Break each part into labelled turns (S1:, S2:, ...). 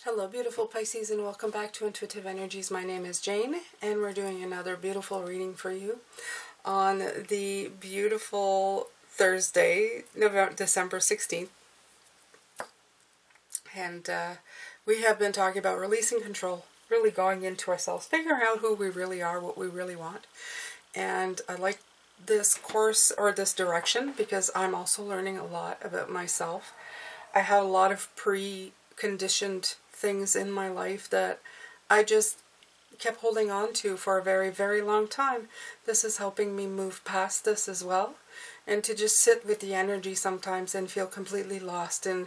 S1: Hello beautiful Pisces, and welcome back to Intuitive Energies. My name is Jane and we're doing another beautiful reading for you on the beautiful Thursday, December 16th. And we have been talking about releasing control, really going into ourselves, figuring out who we really are, what we really want. And I like this course or this direction because I'm also learning a lot about myself. I had a lot of pre-conditioned things in my life that I just kept holding on to for a very, very long time. This is helping me move past this as well, and to just sit with the energy sometimes and feel completely lost in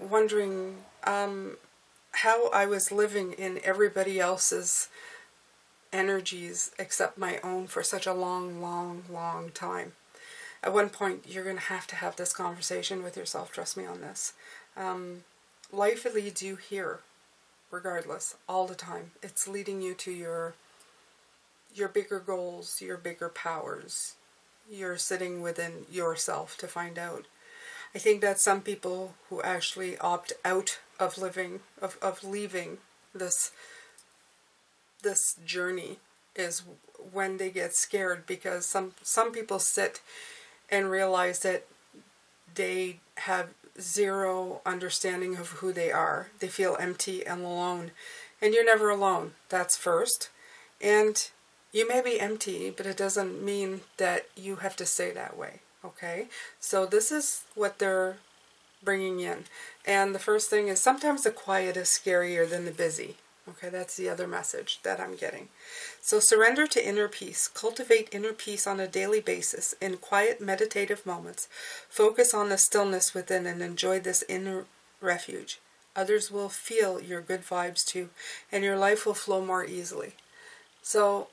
S1: wondering how I was living in everybody else's energies except my own for such a long, long, long time. At one point, you're going to have this conversation with yourself. Trust me on this. Life leads you here, regardless, all the time. It's leading you to your bigger goals, your bigger powers. You're sitting within yourself to find out. I think that some people who actually opt out of living, of leaving this journey, is when they get scared, because some people sit and realize that they have zero understanding of who they are. They feel empty and alone. And you're never alone. That's first. And you may be empty, but it doesn't mean that you have to stay that way. Okay? So this is what they're bringing in. And the first thing is, sometimes the quiet is scarier than the busy. Okay, that's the other message that I'm getting. So surrender to inner peace. Cultivate inner peace on a daily basis in quiet meditative moments. Focus on the stillness within and enjoy this inner refuge. Others will feel your good vibes too, and your life will flow more easily. So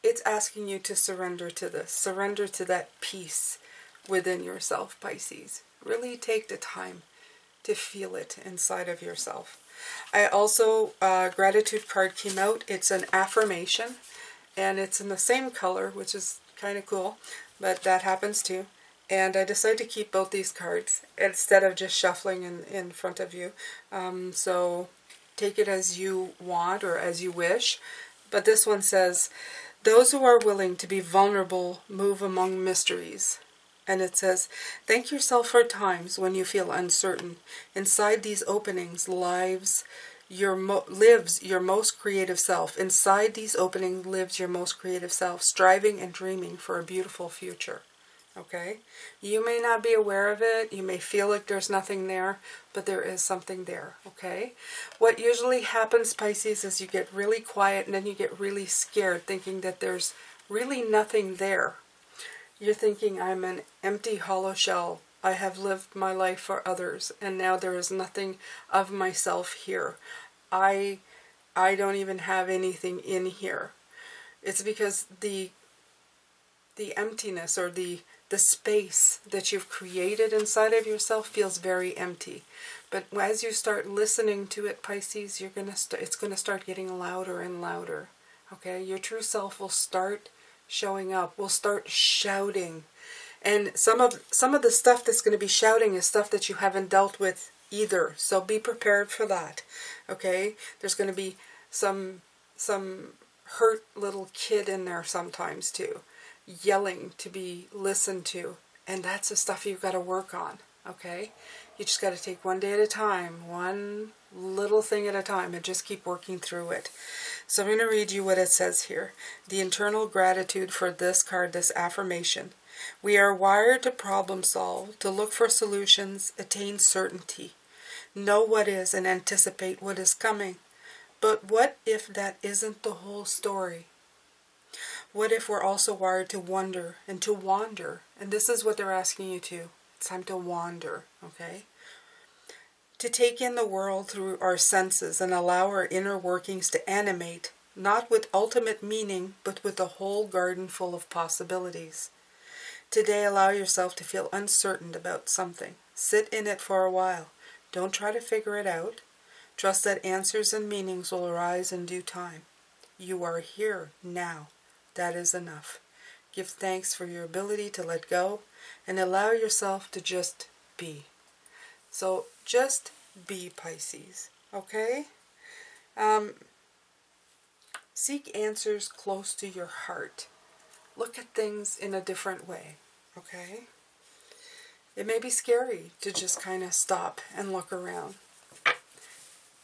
S1: it's asking you to surrender to this. Surrender to that peace within yourself, Pisces. Really take the time to feel it inside of yourself. I also, gratitude card came out. It's an affirmation, and it's in the same color, which is kind of cool, but that happens too. And I decided to keep both these cards instead of just shuffling in front of you. So take it as you want or as you wish. But this one says, those who are willing to be vulnerable move among mysteries. And it says, thank yourself for times when you feel uncertain. Inside these openings lives your most creative self. Inside these openings lives your most creative self, striving and dreaming for a beautiful future. Okay? You may not be aware of it. You may feel like there's nothing there, but there is something there. Okay? What usually happens, Pisces, is you get really quiet and then you get really scared, thinking that there's really nothing there. You're thinking, I'm an empty, hollow shell. I have lived my life for others, and now there is nothing of myself here. I don't even have anything in here. It's because the emptiness or the space that you've created inside of yourself feels very empty. But as you start listening to it, Pisces, it's gonna start getting louder and louder. Okay, your true self will start showing up, will start shouting. And some of the stuff that's going to be shouting is stuff that you haven't dealt with either. So be prepared for that. Okay? There's going to be some hurt little kid in there sometimes too, yelling to be listened to. And that's the stuff you've got to work on. Okay? You just got to take one day at a time, one little thing at a time, and just keep working through it. So I'm going to read you what it says here. The internal gratitude for this card, this affirmation. We are wired to problem solve, to look for solutions, attain certainty, know what is, and anticipate what is coming. But what if that isn't the whole story? What if we're also wired to wonder and to wander? And this is what they're asking you to. It's time to wander, okay? To take in the world through our senses and allow our inner workings to animate, not with ultimate meaning, but with a whole garden full of possibilities. Today, allow yourself to feel uncertain about something. Sit in it for a while. Don't try to figure it out. Trust that answers and meanings will arise in due time. You are here now. That is enough. Give thanks for your ability to let go and allow yourself to just be. So just be, Pisces. Okay? Seek answers close to your heart. Look at things in a different way. Okay? It may be scary to just kind of stop and look around.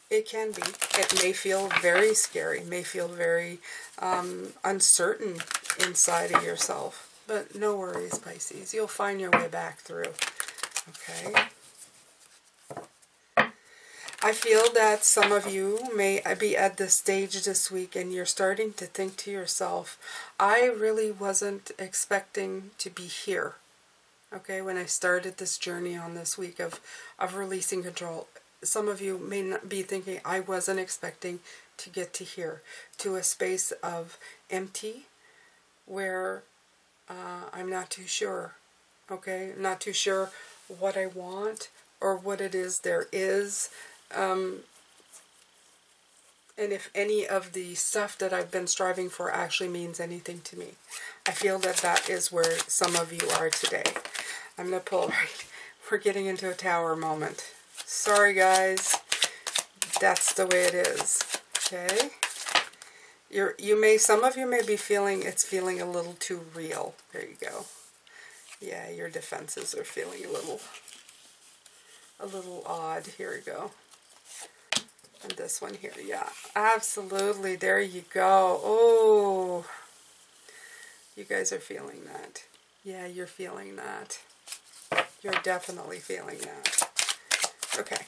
S1: It can be. It may feel very scary, may feel very uncertain inside of yourself. But no worries, Pisces. You'll find your way back through. Okay? I feel that some of you may be at this stage this week and you're starting to think to yourself, I really wasn't expecting to be here. Okay, when I started this journey on this week of releasing control, some of you may not be thinking, I wasn't expecting to get to here, to a space of empty, where I'm not too sure, okay? I'm not too sure what I want or what it is there is, and if any of the stuff that I've been striving for actually means anything to me. I feel that that is where some of you are today. I'm going to pull, right, we're getting into a tower moment. Sorry guys, that's the way it is, okay? Some of you may be feeling, it's feeling a little too real. There you go. Yeah, your defenses are feeling a little odd. Here we go. And this one here, yeah, absolutely. There you go. Oh, you guys are feeling that. Yeah, you're feeling that. You're definitely feeling that. Okay.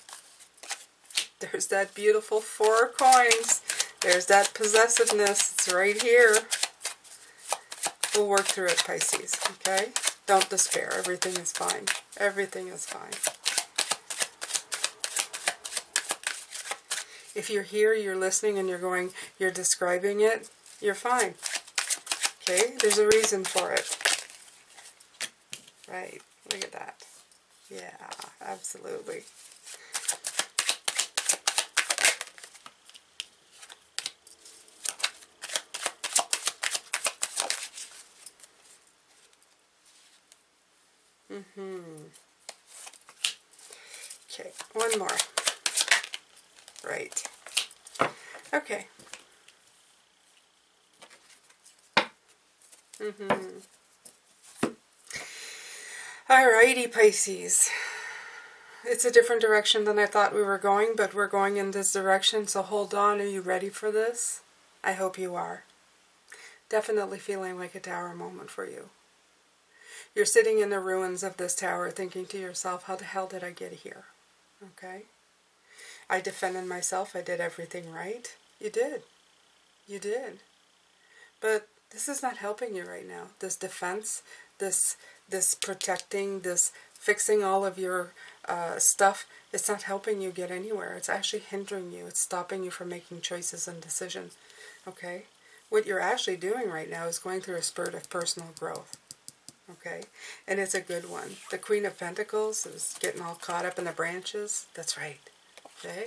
S1: There's that beautiful 4 of coins. There's that possessiveness. It's right here. We'll work through it, Pisces, okay? Don't despair. Everything is fine. Everything is fine. If you're here, you're listening, and you're describing it, you're fine. Okay? There's a reason for it. Right. Look at that. Yeah, absolutely. Okay, one more. Right. Okay. Alrighty, Pisces. It's a different direction than I thought we were going, but we're going in this direction, so hold on. Are you ready for this? I hope you are. Definitely feeling like a tower moment for you. You're sitting in the ruins of this tower thinking to yourself, how the hell did I get here? Okay? I defended myself. I did everything right. You did. You did. But this is not helping you right now. This defense, this protecting, this fixing all of your stuff, it's not helping you get anywhere. It's actually hindering you. It's stopping you from making choices and decisions. Okay? What you're actually doing right now is going through a spurt of personal growth. Okay? And it's a good one. The Queen of Pentacles is getting all caught up in the branches. That's right. Okay?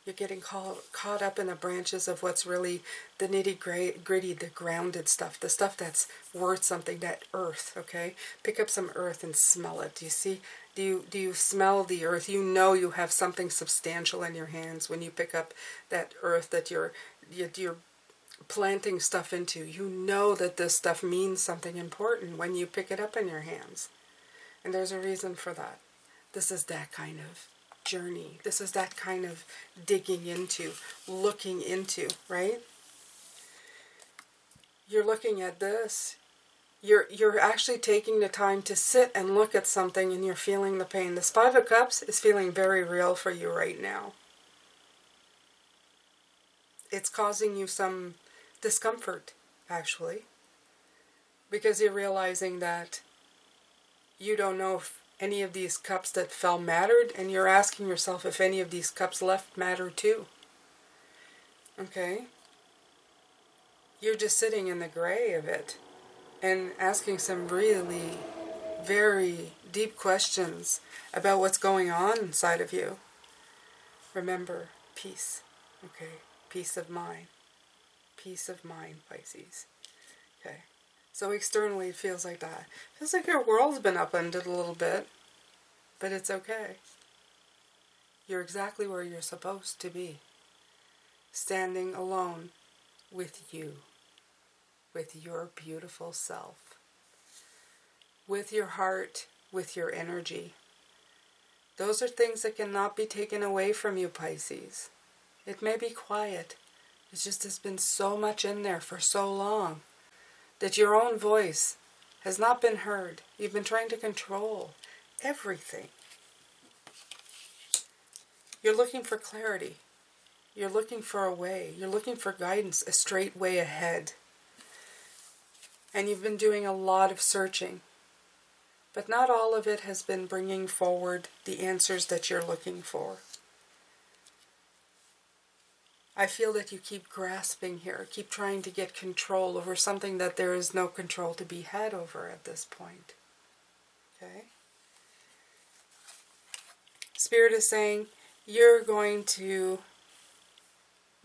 S1: You're getting caught up in the branches of what's really the nitty-gritty, the grounded stuff, the stuff that's worth something, that earth, okay? Pick up some earth and smell it. Do you see? Do you smell the earth? You know you have something substantial in your hands when you pick up that earth that you're planting stuff into. You know that this stuff means something important when you pick it up in your hands. And there's a reason for that. This is that kind of journey. This is that kind of digging into, looking into, right? You're looking at this. You're actually taking the time to sit and look at something, and you're feeling the pain. This 5 of Cups is feeling very real for you right now. It's causing you some discomfort, actually, because you're realizing that you don't know if any of these cups that fell mattered, and you're asking yourself if any of these cups left matter too. Okay? You're just sitting in the gray of it and asking some really very deep questions about what's going on inside of you. Remember, peace. Okay? Peace of mind. Peace of mind, Pisces. Okay? So externally it feels like that. It feels like your world's been upended a little bit, but it's okay. You're exactly where you're supposed to be. Standing alone with you, with your beautiful self, with your heart, with your energy. Those are things that cannot be taken away from you, Pisces. It may be quiet. It's just there's been so much in there for so long that your own voice has not been heard. You've been trying to control everything. You're looking for clarity. You're looking for a way. You're looking for guidance, a straight way ahead. And you've been doing a lot of searching. But not all of it has been bringing forward the answers that you're looking for. I feel that you keep grasping here, keep trying to get control over something that there is no control to be had over at this point. Okay? Spirit is saying, you're going to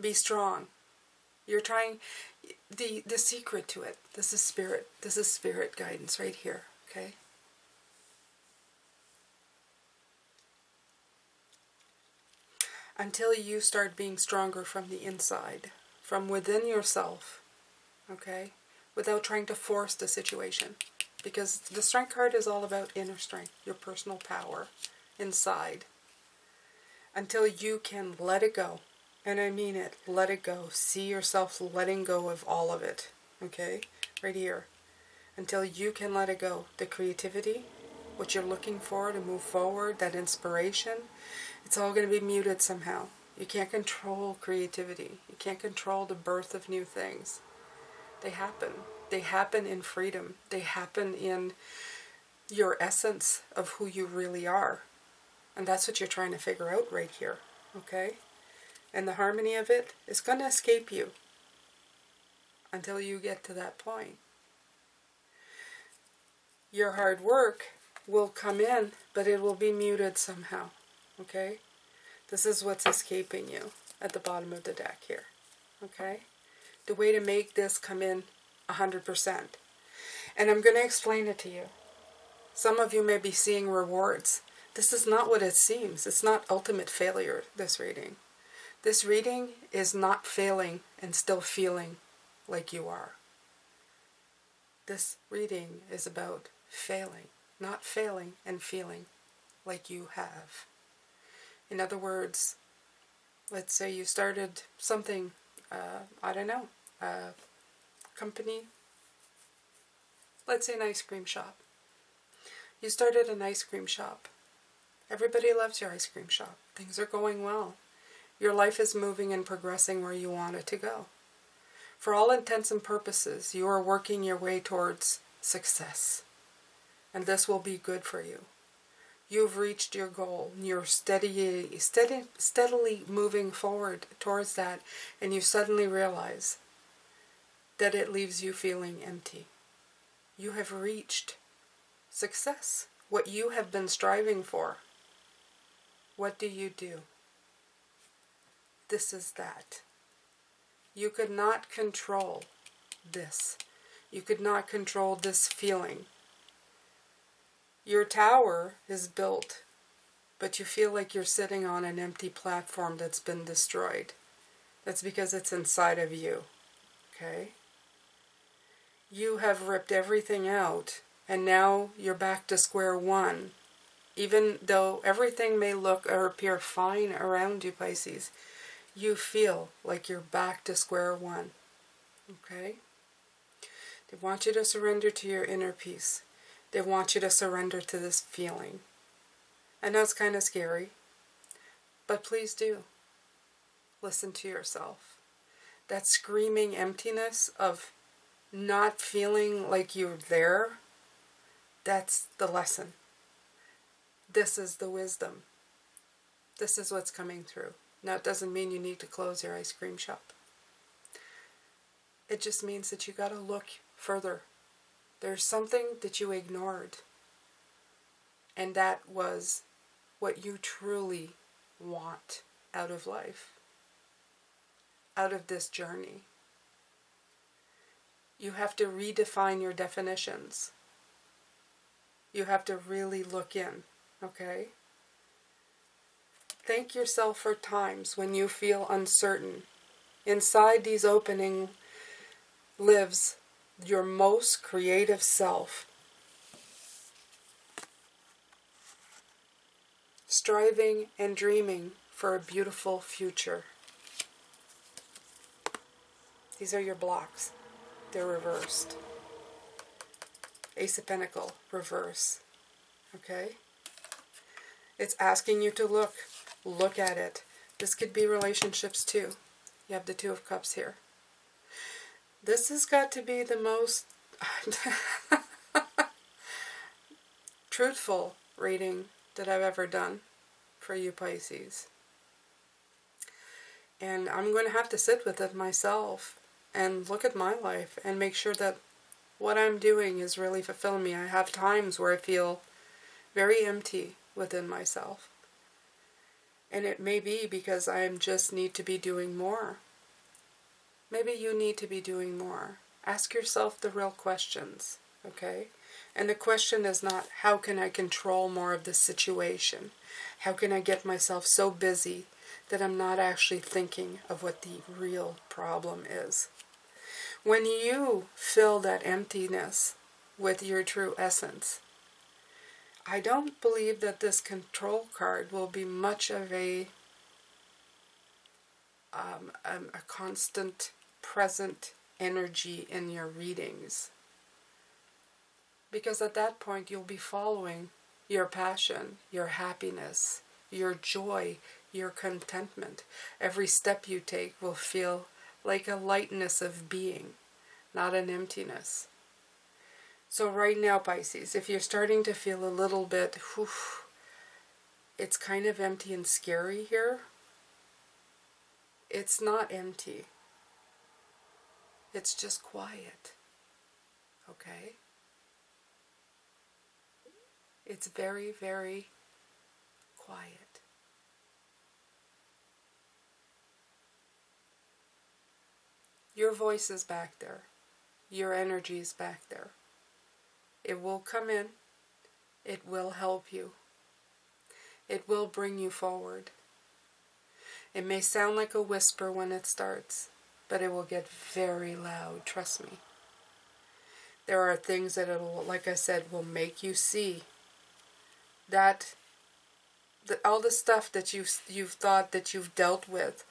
S1: be strong. You're trying, the secret to it, this is spirit guidance right here, okay? Until you start being stronger from the inside, from within yourself, okay? Without trying to force the situation. Because the strength card is all about inner strength, your personal power inside. Until you can let it go. And I mean it, let it go. See yourself letting go of all of it, okay? Right here. Until you can let it go. The creativity, what you're looking for to move forward, that inspiration, it's all going to be muted somehow. You can't control creativity. You can't control the birth of new things. They happen. They happen in freedom. They happen in your essence of who you really are. And that's what you're trying to figure out right here, okay? And the harmony of it is going to escape you until you get to that point. Your hard work will come in, but it will be muted somehow, okay? This is what's escaping you at the bottom of the deck here, okay? The way to make this come in 100%. And I'm going to explain it to you. Some of you may be seeing rewards. This is not what it seems. It's not ultimate failure, this reading. This reading is not failing and still feeling like you are. This reading is about failing, not failing and feeling like you have. In other words, let's say you started something, I don't know, a company, let's say an ice cream shop. You started an ice cream shop. Everybody loves your ice cream shop. Things are going well. Your life is moving and progressing where you want it to go. For all intents and purposes, you are working your way towards success. And this will be good for you. You've reached your goal. You're steadily moving forward towards that. And you suddenly realize that it leaves you feeling empty. You have reached success. What you have been striving for. What do? This is that. You could not control this. You could not control this feeling. Your tower is built, but you feel like you're sitting on an empty platform that's been destroyed. That's because it's inside of you. Okay? You have ripped everything out, and now you're back to square one. Even though everything may look or appear fine around you, Pisces, you feel like you're back to square one. Okay? They want you to surrender to your inner peace. They want you to surrender to this feeling. I know it's kind of scary, but please do. Listen to yourself. That screaming emptiness of not feeling like you're there, that's the lesson. This is the wisdom. This is what's coming through. Now, it doesn't mean you need to close your ice cream shop. It just means that you got to look further. There's something that you ignored. And that was what you truly want out of life. Out of this journey. You have to redefine your definitions. You have to really look in. Okay? Thank yourself for times when you feel uncertain. Inside these opening lives your most creative self, striving and dreaming for a beautiful future. These are your blocks. They're reversed. Ace of Pentacles, reverse. Okay? It's asking you to look. Look at it. This could be relationships too. You have the Two of Cups here. This has got to be the most truthful reading that I've ever done for you Pisces. And I'm going to have to sit with it myself and look at my life and make sure that what I'm doing is really fulfilling me. I have times where I feel very empty within myself. And it may be because I just need to be doing more. Maybe you need to be doing more. Ask yourself the real questions, okay? And the question is not, how can I control more of the situation? How can I get myself so busy that I'm not actually thinking of what the real problem is? When you fill that emptiness with your true essence, I don't believe that this control card will be much of a constant present energy in your readings. Because at that point you'll be following your passion, your happiness, your joy, your contentment. Every step you take will feel like a lightness of being, not an emptiness. So right now, Pisces, if you're starting to feel a little bit, it's kind of empty and scary here, it's not empty. It's just quiet. Okay? It's very, very quiet. Your voice is back there. Your energy is back there. It will come in. It will help you. It will bring you forward. It may sound like a whisper when it starts, but it will get very loud, trust me. There are things that it'll, like I said, will make you see that all the stuff that you've thought that you've dealt with,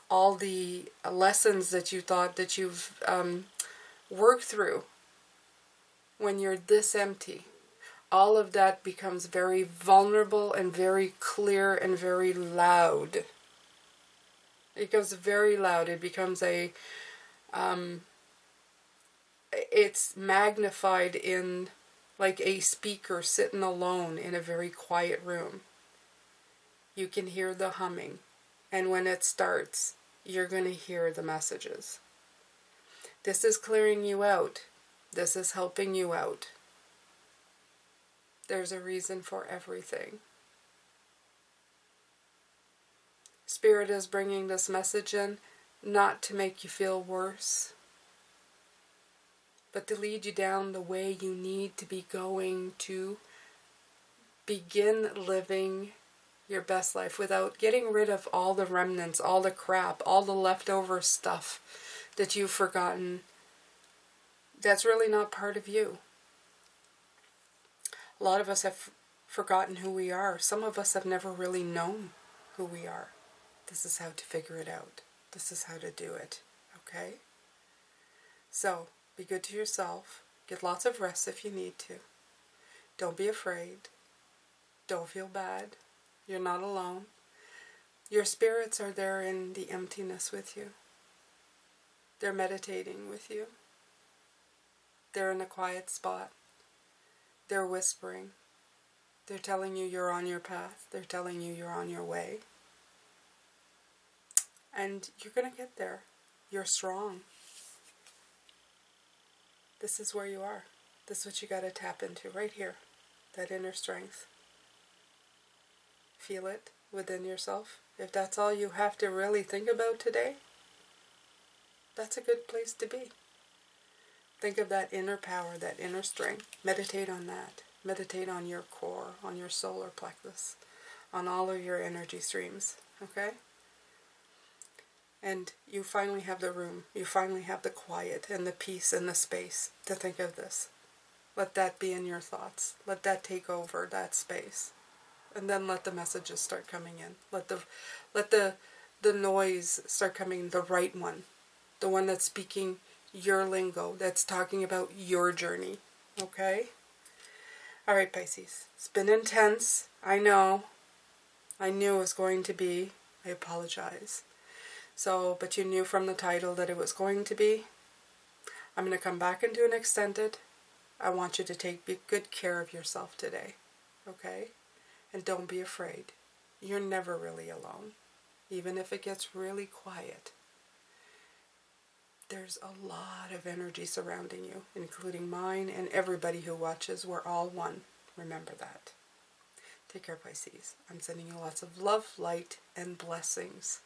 S1: all the lessons that you thought that you've worked through, when you're this empty, all of that becomes very vulnerable and very clear and very loud. It goes very loud. It becomes it's magnified in like a speaker sitting alone in a very quiet room. You can hear the humming. And when it starts, you're going to hear the messages. This is clearing you out. This is helping you out. There's a reason for everything. Spirit is bringing this message in not to make you feel worse, but to lead you down the way you need to be going to begin living your best life without getting rid of all the remnants, all the crap, all the leftover stuff that you've forgotten that's really not part of you. A lot of us have forgotten who we are. Some of us have never really known who we are. This is how to figure it out. This is how to do it. Okay? So, be good to yourself. Get lots of rest if you need to. Don't be afraid. Don't feel bad. You're not alone. Your spirits are there in the emptiness with you. They're meditating with you. They're in a quiet spot. They're whispering. They're telling you you're on your path. They're telling you you're on your way. And you're going to get there. You're strong. This is where you are. This is what you got to tap into right here. That inner strength. Feel it within yourself. If that's all you have to really think about today, that's a good place to be. Think of that inner power, that inner strength. Meditate on that. Meditate on your core, on your solar plexus, on all of your energy streams, okay? And you finally have the room, you finally have the quiet and the peace and the space to think of this. Let that be in your thoughts. Let that take over that space. And then let the messages start coming in. Let the noise start coming, the right one. The one that's speaking your lingo, that's talking about your journey. Okay? Alright, Pisces. It's been intense. I know. I knew it was going to be. I apologize. So, but you knew from the title that it was going to be. I'm going to come back and do an extended. I want you to take good care of yourself today. Okay? And don't be afraid. You're never really alone. Even if it gets really quiet. There's a lot of energy surrounding you, including mine and everybody who watches. We're all one. Remember that. Take care, Pisces. I'm sending you lots of love, light, and blessings.